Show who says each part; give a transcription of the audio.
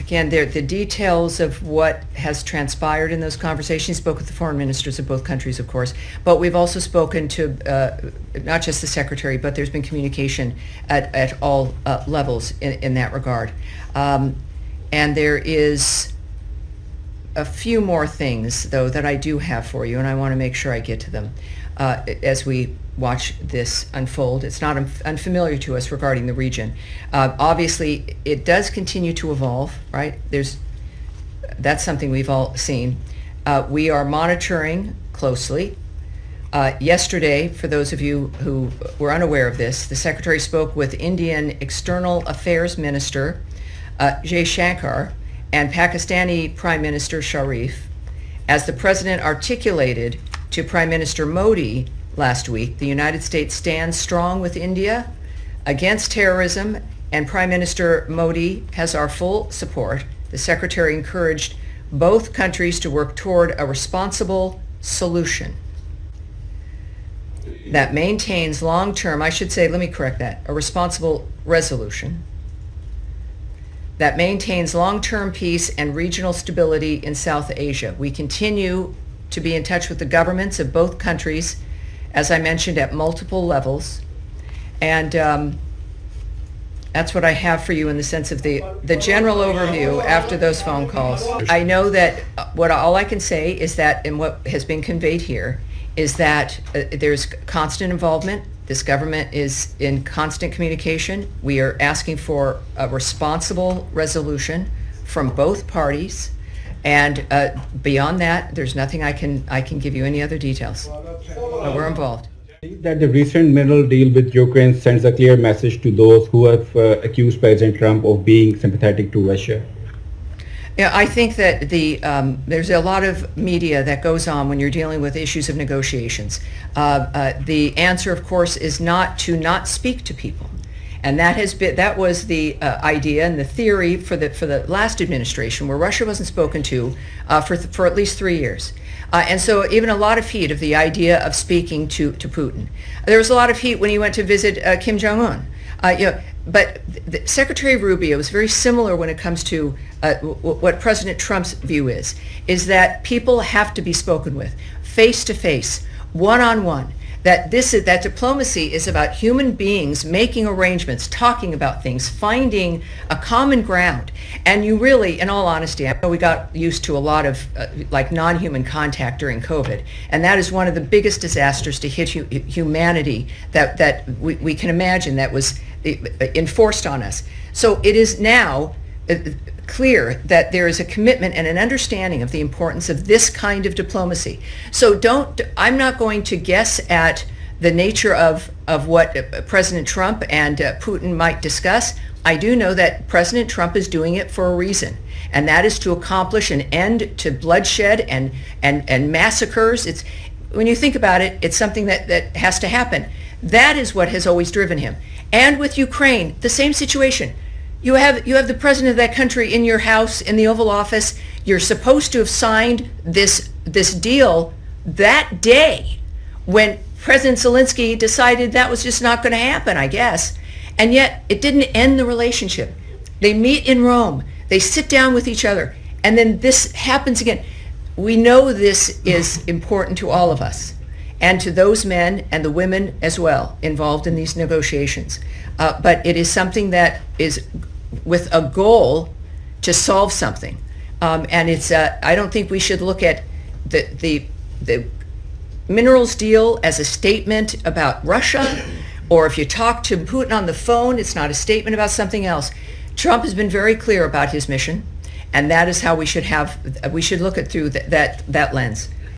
Speaker 1: Again, the details of what has transpired in those conversations, spoke with the foreign ministers of both countries, of course, but we've also spoken to not just the secretary, but there's been communication at all levels in that regard. And there is a few more things, though, that I do have for you, and I want to make sure I get to them as we watch this unfold. It's not unfamiliar to us regarding the region. Obviously, it does continue to evolve, right? That's something we've all seen. We are monitoring closely. Yesterday, for those of you who were unaware of this, the Secretary spoke with Indian External Affairs Minister Jay Shankar and Pakistani Prime Minister Sharif. As the President articulated to Prime Minister Modi last week, the United States stands strong with India against terrorism, and Prime Minister Modi has our full support. The Secretary encouraged both countries to work toward a responsible solution that maintains long-term, I should say, let me correct that, a responsible resolution that maintains long-term peace and regional stability in South Asia. We continue to be in touch with the governments of both countries, as I mentioned, at multiple levels. And that's what I have for you in the sense of the general overview after those phone calls. I know that all I can say is that, and what has been conveyed here, is that there's constant involvement. This government is in constant communication. We are asking for a responsible resolution from both parties. And beyond that, there's nothing I can give you any other details. But we're involved.
Speaker 2: That the recent mineral deal with Ukraine sends a clear message to those who have accused President Trump of being sympathetic to Russia.
Speaker 1: Yeah, I think that there's a lot of media that goes on when you're dealing with issues of negotiations. The answer, of course, is not to not speak to people. And that was the idea and the theory for the last administration, where Russia wasn't spoken to for at least 3 years. And so even a lot of heat of the idea of speaking to Putin. There was a lot of heat when he went to visit Kim Jong-un. But Secretary Rubio is very similar when it comes to what President Trump's view is that people have to be spoken with, face to face, one-on-one. That diplomacy is about human beings making arrangements, talking about things, finding a common ground. And you really, in all honesty, I know we got used to a lot of like non-human contact during COVID, and that is one of the biggest disasters to hit humanity that we can imagine that was enforced on us. So it is now clear that there is a commitment and an understanding of the importance of this kind of diplomacy. So I'm not going to guess at the nature of what President Trump and Putin might discuss. I do know that President Trump is doing it for a reason, and that is to accomplish an end to bloodshed and massacres. When you think about it, it's something that has to happen. That is what has always driven him. And with Ukraine, the same situation. You have the president of that country in your house, in the Oval Office. You're supposed to have signed this deal that day when President Zelensky decided that was just not going to happen, I guess. And yet it didn't end the relationship. They meet in Rome. They sit down with each other. And then this happens again. We know this is important to all of us, and to those men and the women as well involved in these negotiations. But it is something that is with a goal to solve something. And it's I don't think we should look at the minerals deal as a statement about Russia, or if you talk to Putin on the phone, it's not a statement about something else. Trump has been very clear about his mission, and that is how we should look at through that lens.